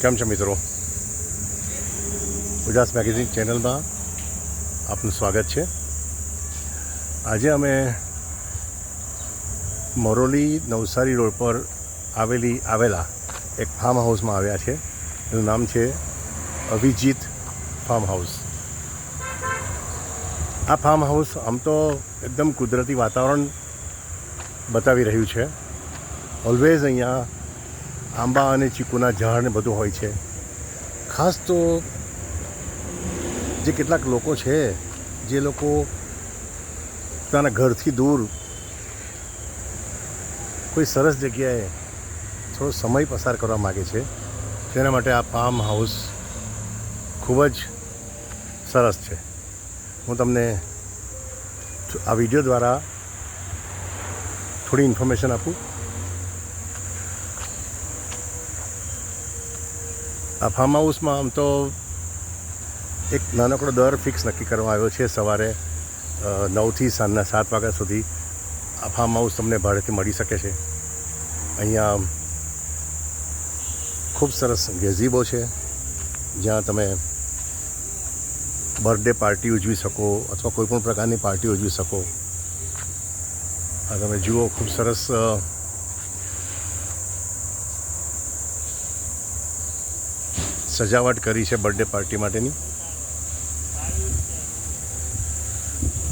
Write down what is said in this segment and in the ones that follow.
કેમ છો મિત્રો? ઉજાસ મેગેઝિન ચેનલમાં આપનું સ્વાગત છે. આજે અમે મોરોલી નવસારી રોડ પર આવેલા એક ફાર્મ હાઉસમાં આવ્યા છે. એનું નામ છે અભિજીત ફાર્મ હાઉસ. આ ફાર્મ હાઉસ આમ તો એકદમ કુદરતી વાતાવરણ બતાવી રહ્યું છે. ઓલવેઝ અહીંયા આંબા અને ચીકુના ઝાડ ને બધું હોય છે. ખાસ તો જે કેટલાક લોકો છે જે લોકો પોતાના ઘરથી દૂર કોઈ સરસ જગ્યાએ થોડો સમય પસાર કરવા માગે છે, તેના માટે આ ફાર્મ હાઉસ ખૂબ જ સરસ છે. હું તમને આ વિડીયો દ્વારા થોડી ઇન્ફોર્મેશન આપું. આ ફાર્મ હાઉસમાં આમ તો એક નાનકડો દર ફિક્સ નક્કી કરવામાં આવ્યો છે. સવારે 9થી સાંજના 7 વાગ્યા સુધી આ ફાર્મ હાઉસ તમને ભાડેથી મળી શકે છે. અહીંયા ખૂબ સરસ ગેઝીબો છે, જ્યાં તમે બર્થડે પાર્ટી ઉજવી શકો અથવા કોઈ પણ પ્રકારની પાર્ટી ઉજવી શકો. આ તમે જુઓ, ખૂબ સરસ સજાવટ કરી છે બર્થડે પાર્ટી માટેની.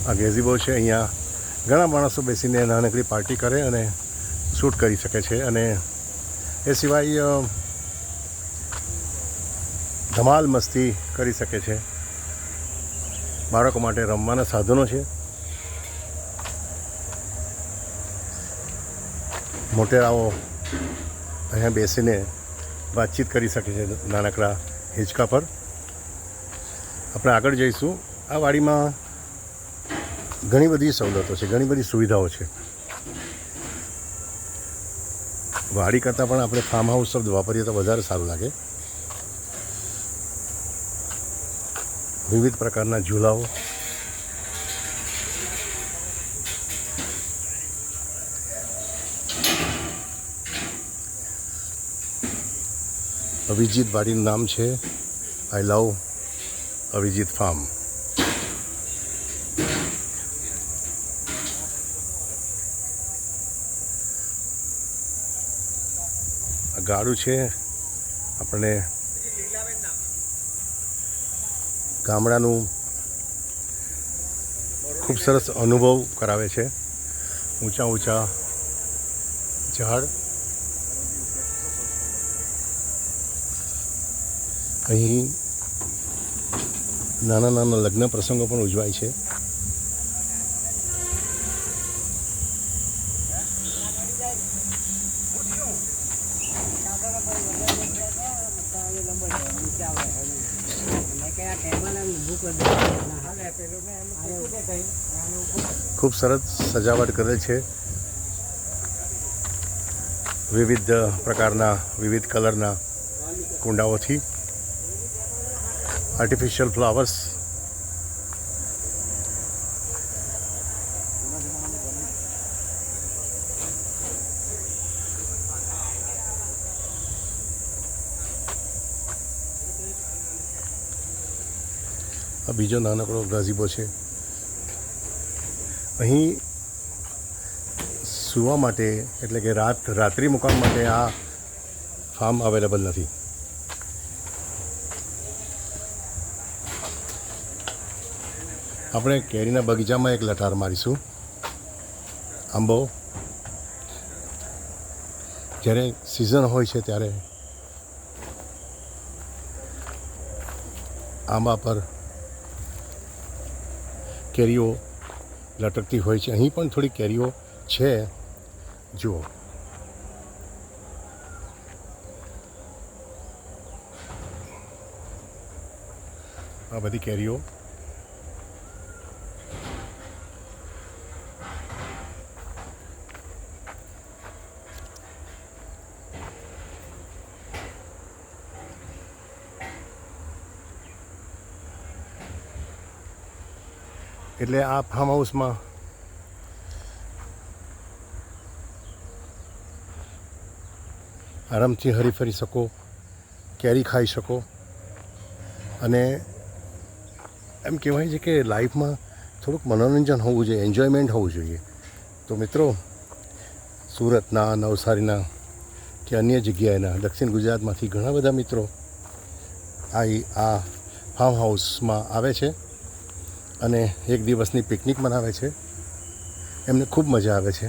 આ ગેઝીબો છે. અહીંયા ઘણા માણસો બેસીને નાનકડી પાર્ટી કરે અને શૂટ કરી શકે છે. અને એ સિવાય ધમાલ મસ્તી કરી શકે છે. બાળકો માટે રમવાના સાધનો છે. મોટેરાઓ અહીંયા બેસીને વાતચીત કરી શકે છે નાનકડા હિંચકા પર. આપણે આગળ જઈશું. આ વાડીમાં ઘણી બધી સવલતો છે, ઘણી બધી સુવિધાઓ છે. વાડી કરતાં પણ આપણે ફાર્મ હાઉસ શબ્દ વાપરીએ તો વધારે સારું લાગે. વિવિધ પ્રકારના ઝૂલાઓ, અભિજીત વાડીનું નામ છે આઈ લવ અભિજીત ફાર્મ. આ ગાડું છે. આપણને ગામડાનું ખૂબ સરસ અનુભવ કરાવે છે. ઊંચા ઊંચા ઝાડ, અહીં નાના નાના લગ્ન પ્રસંગો પણ ઉજવાય છે. ખૂબ સરસ સજાવટ કરેલ છે. વિવિધ પ્રકારના, વિવિધ કલરના કુંડાઓથી, આર્ટિફિશિયલ ફ્લાવર્સ. આ બીજો નાનકડો ગઝીબો છે. અહીં સૂવા માટે, એટલે કે રાત્રિ મુકામ માટે આ ફાર્મ અવેલેબલ નથી. આપણે કેરીના બગીચામાં એક લટાર મારીશું. આંબો જ્યારે સિઝન હોય છે ત્યારે આંબા પર કેરીઓ લટકતી હોય છે. અહીં પણ થોડી કેરીઓ છે, જુઓ. આ બધી કેરીઓ એટલે આ ફાર્મ હાઉસમાં આરામથી હરી ફરી શકો. કેરી ખાઈ શકો. અને એમ કહેવાય છે કે લાઈફમાં થોડુંક મનોરંજન હોવું જોઈએ, એન્જોયમેન્ટ હોવું જોઈએ. તો મિત્રો, સુરતના, નવસારીના કે અન્ય જગ્યાએના દક્ષિણ ગુજરાતમાંથી ઘણા બધા મિત્રો આ ફાર્મ હાઉસમાં આવે છે અને એક દિવસની પિકનિક મનાવે છે. એમને ખૂબ મજા આવે છે.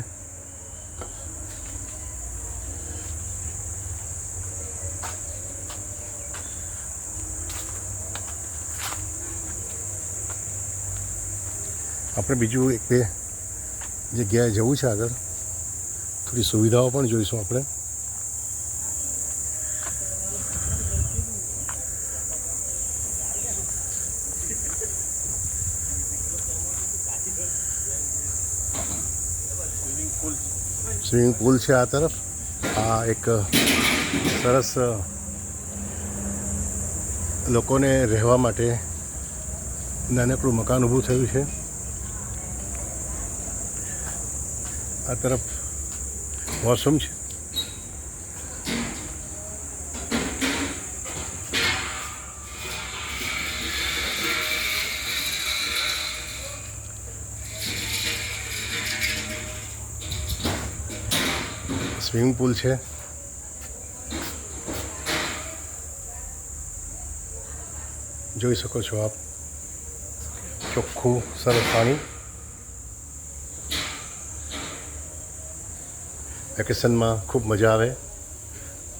આપણે બીજું એક બે જગ્યાએ જવું છે આગળ. થોડી સુવિધાઓ પણ જોઈશું આપણે. સ્વિમિંગ પુલ છે આ તરફ. આ એક સરસ લોકોને રહેવા માટે નાનકડું મકાન ઊભું થયું છે. આ તરફ વોશરૂમ છે. સ્વિમિંગ પુલ છે. જોઈ શકો છો આપ, ચોખ્ખું સરસ પાણી. વેકેશનમાં ખૂબ મજા આવે.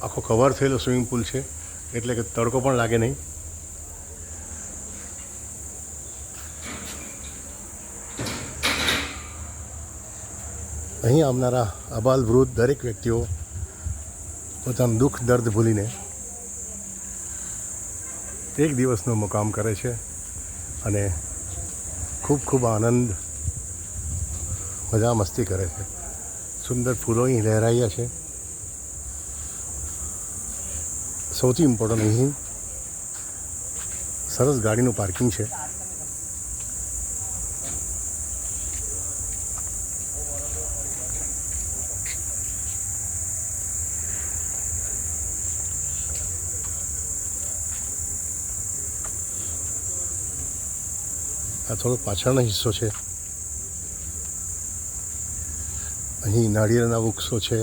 આખો કવર થયેલો સ્વિમિંગ પુલ છે એટલે કે તડકો પણ લાગે નહીં. અહીં આવનારા અબાલ વૃદ્ધ દરેક વ્યક્તિઓ પોતાનું દુઃખ દર્દ ભૂલીને એક દિવસનો મુકામ કરે છે અને ખૂબ ખૂબ આનંદ, મજા મસ્તી કરે છે. સુંદર ફૂલો અહીં લહેરાયા છે. સૌથી ઇમ્પોર્ટન્ટ અહીં સરસ ગાડીનું પાર્કિંગ છે. આ થોડો પાછળનો હિસ્સો છે. અહીં નાળિયેરના વૃક્ષો છે.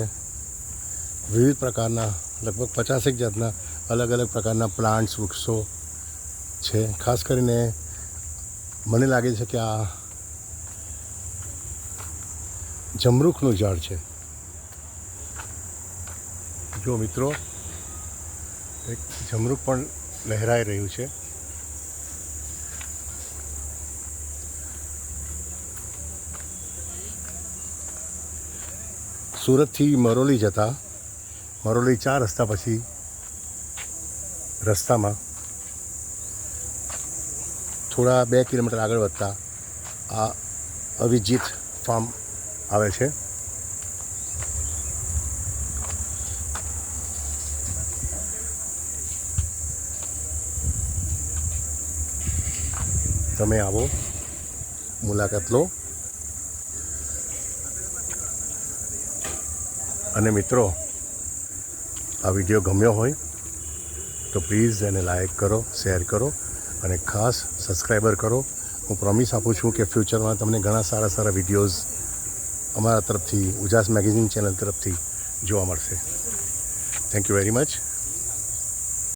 વિવિધ પ્રકારના, લગભગ 50 જાતના અલગ અલગ પ્રકારના પ્લાન્ટ્સ, વૃક્ષો છે. ખાસ કરીને મને લાગે છે કે આ જમરૂખનું ઝાડ છે. જો મિત્રો, એક જમરૂખ પણ લહેરાઈ રહ્યું છે. સુરતથી મરોલી જતા, મરોલી 4 રસ્તા પછી રસ્તામાં થોડા 2 કિલોમીટર આગળ વધતા આ અવિજીત ફાર્મ આવે છે. તમે આવો, મુલાકાત લો. અને મિત્રો, આ વિડીયો ગમ્યો હોય તો પ્લીઝ એને લાઈક કરો, શેર કરો અને ખાસ સબસ્ક્રાઈબર કરો. હું પ્રોમિસ આપું છું કે ફ્યુચરમાં તમને ઘણા સારા સારા વિડીયોઝ અમારા તરફથી, ઉજાસ મેગેઝિન ચેનલ તરફથી જોવા મળશે. Thank you very much.